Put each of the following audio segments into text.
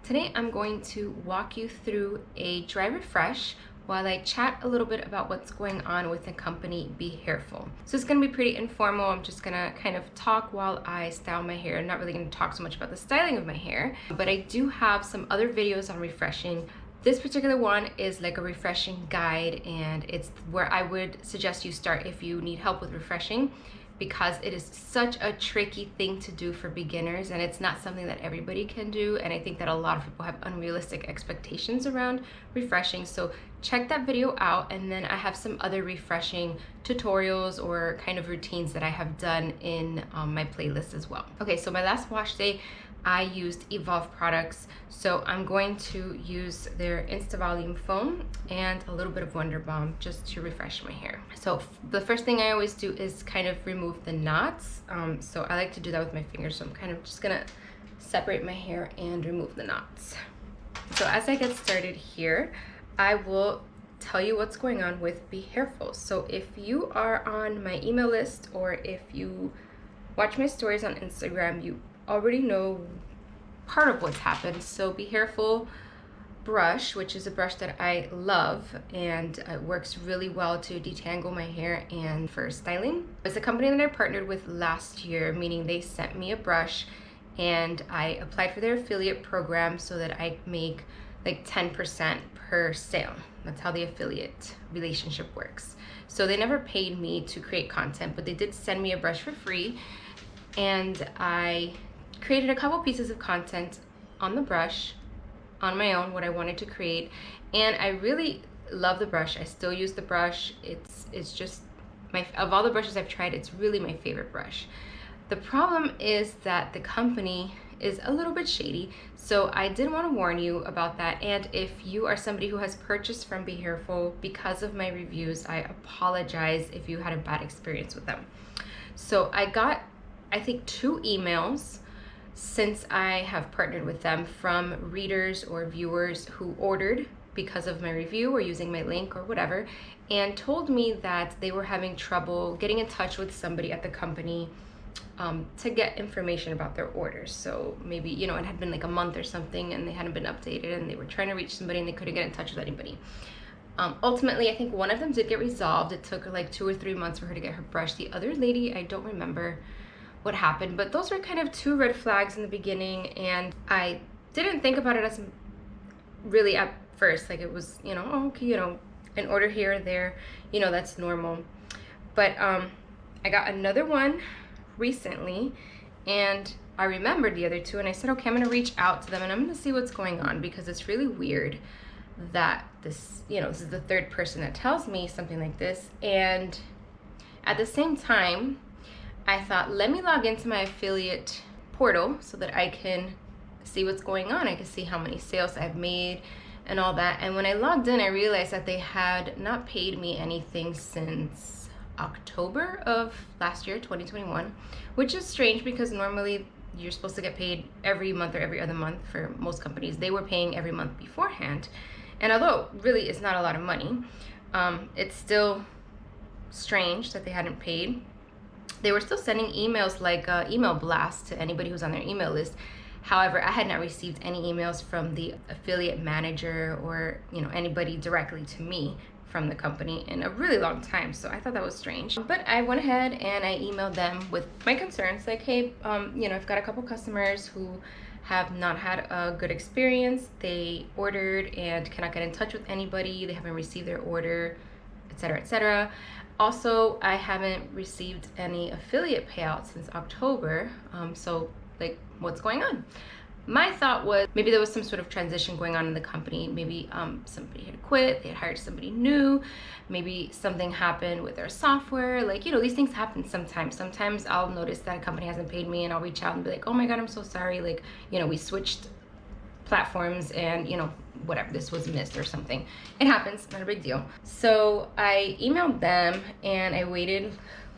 Today I'm going to walk you through a dry refresh while I chat a little bit about what's going on with the company Behairful. So it's going to be pretty informal. I'm just going to kind of talk while I style my hair. I'm not really going to talk so much about the styling of my hair, but I do have some other videos on refreshing. This particular one is like a refreshing guide, and it's where I would suggest you start if you need help with refreshing, because it is such a tricky thing to do for beginners, and it's not something that everybody can do. And I think that a lot of people have unrealistic expectations around refreshing. So check that video out, and then I have some other refreshing tutorials or kind of routines that I have done in my playlist as well. Okay, so my last wash day, I used Evolve products. So I'm going to use their Insta Volume Foam and a little bit of Wonder Balm just to refresh my hair. So the first thing I always do is kind of remove the knots. So I like to do that with my fingers. So I'm kind of just gonna separate my hair and remove the knots. So as I get started here, I will tell you what's going on with Behairful. So if you are on my email list, or if you watch my stories on Instagram, you already know part of what's happened. So Behairful Brush, which is a brush that I love, and it works really well to detangle my hair and for styling. It's a company that I partnered with last year, meaning they sent me a brush and I applied for their affiliate program so that I make like 10% per sale. That's how the affiliate relationship works. So they never paid me to create content, but they did send me a brush for free, and I created a couple pieces of content on the brush on my own, what I wanted to create, and I really love the brush. I still use the brush. It's just of all the brushes I've tried, it's really my favorite brush. The problem is that the company is a little bit shady, so I did want to warn you about that. And if you are somebody who has purchased from Behairful because of my reviews, I apologize if you had a bad experience with them. So I got, I think, 2 emails since I have partnered with them from readers or viewers who ordered because of my review or using my link or whatever, and told me that they were having trouble getting in touch with somebody at the company to get information about their orders. So maybe, you know, it had been like a month or something and they hadn't been updated, and they were trying to reach somebody and they couldn't get in touch with anybody. Ultimately, I think one of them did get resolved. It took like 2 or 3 months for her to get her brush. The other lady, I don't remember what happened, but those were kind of 2 red flags in the beginning, and I didn't think about it as really at first. Like, it was, you know, oh, okay, you know, an order here or there, you know, that's normal. But I got another one recently, and I remembered the other 2, and I said, okay, I'm gonna reach out to them and I'm gonna see what's going on, because it's really weird that this, you know, this is the 3rd person that tells me something like this. And at the same time, I thought, let me log into my affiliate portal so that I can see what's going on. I can see how many sales I've made and all that. And when I logged in, I realized that they had not paid me anything since October of last year, 2021, which is strange because normally you're supposed to get paid every month or every other month. For most companies, they were paying every month beforehand. And although really it's not a lot of money, it's still strange that they hadn't paid. They were still sending emails, like email blasts, to anybody who's on their email list. However, I had not received any emails from the affiliate manager or, you know, anybody directly to me from the company in a really long time. So I thought that was strange. But I went ahead and I emailed them with my concerns, like, hey, you know, I've got a couple customers who have not had a good experience. They ordered and cannot get in touch with anybody. They haven't received their order, etc., etc. Also, I haven't received any affiliate payouts since October. So, like, what's going on? My thought was maybe there was some sort of transition going on in the company. Maybe somebody had quit, they had hired somebody new. Maybe something happened with their software. Like, you know, these things happen sometimes. Sometimes I'll notice that a company hasn't paid me, and I'll reach out and be like, oh my God, I'm so sorry. Like, you know, we switched platforms and, you know, whatever, this was missed or something. It happens, not a big deal. So I emailed them and I waited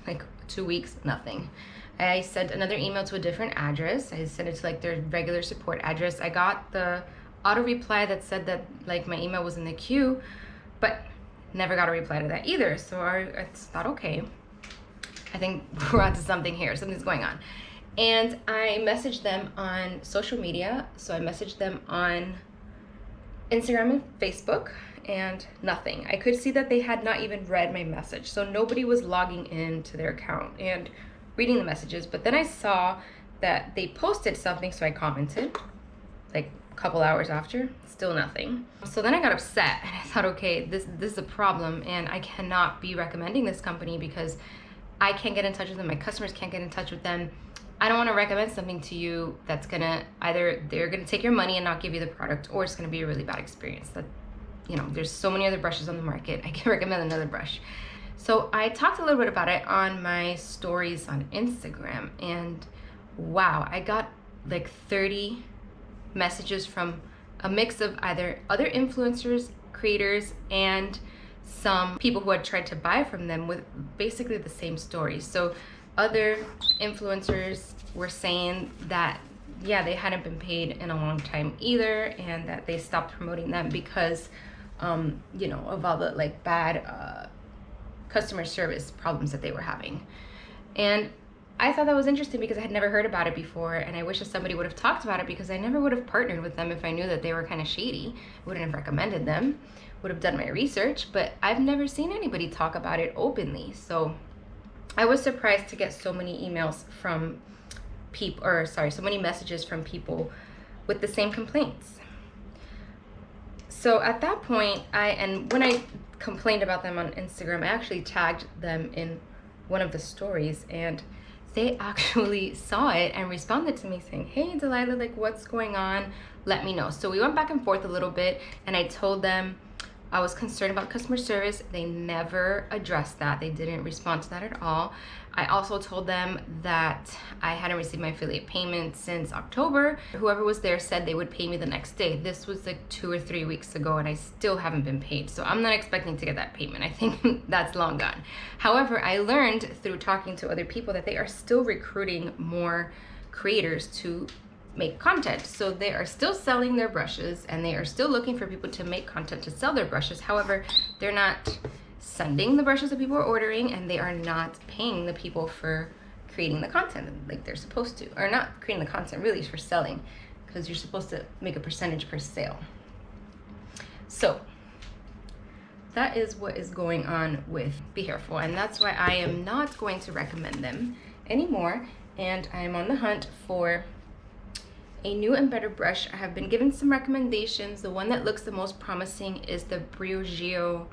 like 2 weeks, nothing. I sent another email to a different address. I sent it to like their regular support address. I got the auto reply that said that like my email was in the queue, but never got a reply to that either. So I thought, okay, I think we're onto something here. Something's going on. And I messaged them on social media. So I messaged them on Instagram and Facebook, and nothing. I could see that they had not even read my message. So nobody was logging in to their account and reading the messages. But then I saw that they posted something, so I commented like a couple hours after, still nothing. So then I got upset and I thought, okay, this is a problem, and I cannot be recommending this company because I can't get in touch with them. My customers can't get in touch with them. I don't want to recommend something to you that's gonna either they're gonna take your money and not give you the product, or it's gonna be a really bad experience. That, you know, there's so many other brushes on the market. I can recommend another brush. So I talked a little bit about it on my stories on Instagram, and wow, I got like 30 messages from a mix of either other influencers, creators, and some people who had tried to buy from them with basically the same story. So other influencers were saying that, yeah, they hadn't been paid in a long time either, and that they stopped promoting them because, you know, of all the like bad customer service problems that they were having. And I thought that was interesting because I had never heard about it before, and I wish that somebody would have talked about it because I never would have partnered with them if I knew that they were kind of shady. Wouldn't have recommended them, would have done my research, but I've never seen anybody talk about it openly. So I was surprised to get so many emails from people, or sorry, so many messages from people with the same complaints. So at that point, and when I complained about them on Instagram, I actually tagged them in one of the stories, and they actually saw it and responded to me saying, hey Delilah, like what's going on? Let me know. So we went back and forth a little bit, and I told them I was concerned about customer service. They never addressed that. They didn't respond to that at all. I also told them that I hadn't received my affiliate payment since October. Whoever was there said they would pay me the next day. This was like 2 or 3 weeks ago, and I still haven't been paid. So I'm not expecting to get that payment. I think that's long gone. However, I learned through talking to other people that they are still recruiting more creators to make content. So they are still selling their brushes, and they are still looking for people to make content to sell their brushes. However, they're not sending the brushes that people are ordering, and they are not paying the people for creating the content like they're supposed to, or not creating the content, really, for selling, because you're supposed to make a percentage per sale. So that is what is going on with Behairful, and that's why I am not going to recommend them anymore, and I am on the hunt for a new and better brush. I have been given some recommendations. The one that looks the most promising is the Briogeo,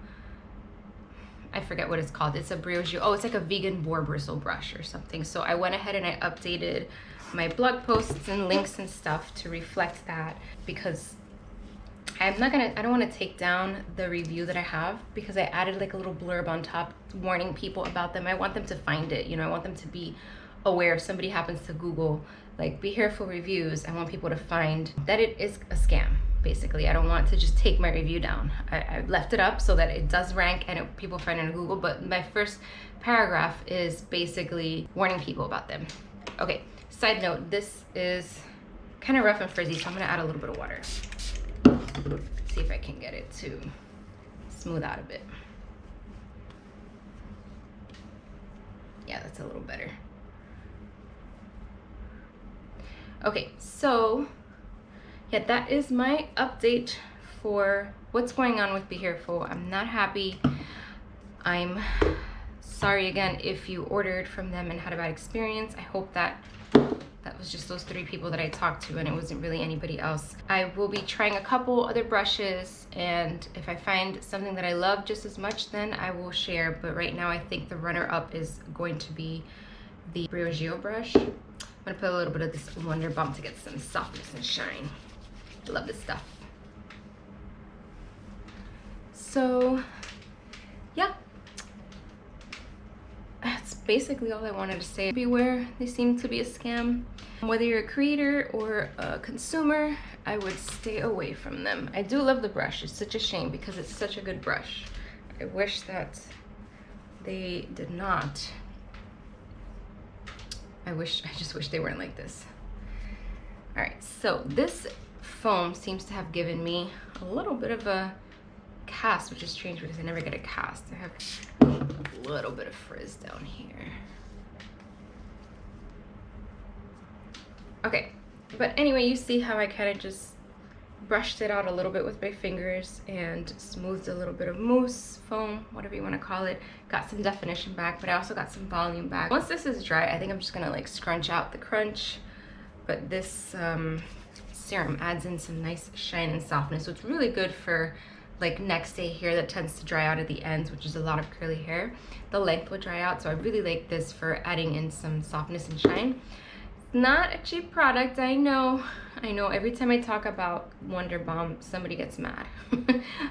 I forget what it's called. It's a Briogeo, oh, it's like a vegan boar bristle brush or something. So I went ahead and I updated my blog posts and links and stuff to reflect that, because I don't want to take down the review that I have, because I added like a little blurb on top warning people about them. I want them to find it, you know, I want them to be aware if somebody happens to Google like Behairful reviews. I want people to find that it is a scam. Basically, I don't want to just take my review down. I left it up so that it does rank and people find it on Google, but my first paragraph is basically warning people about them. Okay, side note, this is kind of rough and frizzy, so I'm gonna add a little bit of water. See if I can get it to smooth out a bit. Yeah, that's a little better. Okay, so yeah, that is my update for what's going on with Behairful. I'm not happy. I'm sorry again if you ordered from them and had a bad experience. I hope that was just those 3 people that I talked to and it wasn't really anybody else. I will be trying a couple other brushes, and if I find something that I love just as much, then I will share. But right now I think the runner-up is going to be the Briogeo brush. I'm gonna put a little bit of this Wonder Balm to get some softness and shine. I love this stuff. So yeah, that's basically all I wanted to say. Beware, they seem to be a scam. Whether you're a creator or a consumer, I would stay away from them. I do love the brush. It's such a shame because it's such a good brush. I wish that they did not. I just wish they weren't like this. All right, so this foam seems to have given me a little bit of a cast, which is strange because I never get a cast. I have a little bit of frizz down here. But anyway, you see how I kind of just brushed it out a little bit with my fingers and smoothed a little bit of mousse, foam, whatever you want to call it. Got some definition back, but I also got some volume back. Once this is dry, I think I'm just gonna like scrunch out the crunch, but this serum adds in some nice shine and softness, so it's really good for like next day hair that tends to dry out at the ends, which is a lot of curly hair. The length will dry out, so I really like this for adding in some softness and shine. Not a cheap product, I know. Every time I talk about Wonder Balm, somebody gets mad.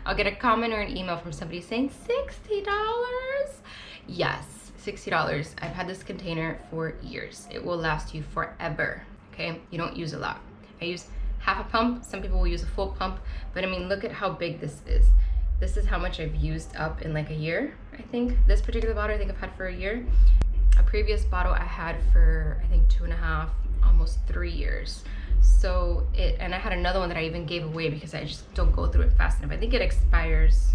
I'll get a comment or an email from somebody saying $60. Yes, $60. I've had this container for years. It will last you forever, okay? You don't use a lot. I use half a pump. Some people will use a full pump, but I mean, look at how big this is. This is how much I've used up in like a year, I think. This particular bottle I think I've had for a year. A previous bottle I had for I think 2.5, almost 3 years. So and I had another one that I even gave away because I just don't go through it fast enough. I think it expires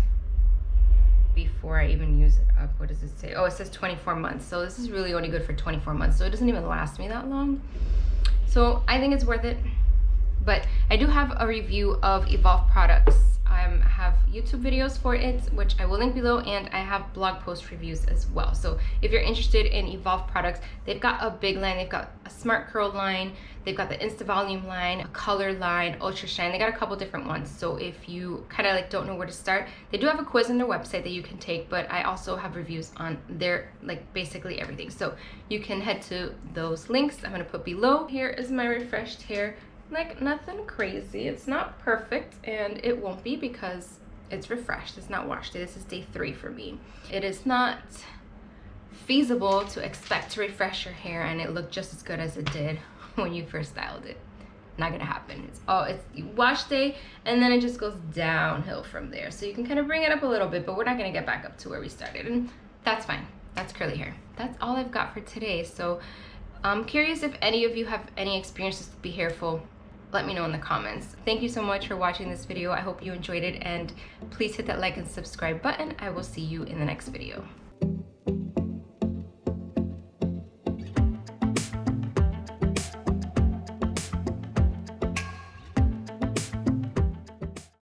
before I even use it up. What does it say? Oh, it says 24 months. So this is really only good for 24 months. So it doesn't even last me that long. So I think it's worth it. But I do have a review of Evolve products. I have YouTube videos for it, which I will link below, and I have blog post reviews as well. So if you're interested in Evolve products, they've got a big line. They've got a Smart Curl line, they've got the Insta Volume line, a Color line, Ultra Shine. They got a couple different ones. So if you kind of like don't know where to start, they do have a quiz on their website that you can take, but I also have reviews on their like basically everything. So you can head to those links I'm gonna put below. Here is my refreshed hair. Like nothing crazy. It's not perfect, and it won't be because it's refreshed. It's not washed. This is day 3 for me. It is not feasible to expect to refresh your hair and it look just as good as it did when you first styled it. Not gonna happen. It's wash day, and then it just goes downhill from there. So you can kind of bring it up a little bit, but we're not gonna get back up to where we started, and that's fine. That's curly hair. That's all I've got for today. So I'm curious if any of you have any experiences with Behairful. Let me know in the comments. Thank you so much for watching this video. I hope you enjoyed it, and please hit that like and subscribe button. I will see you in the next video.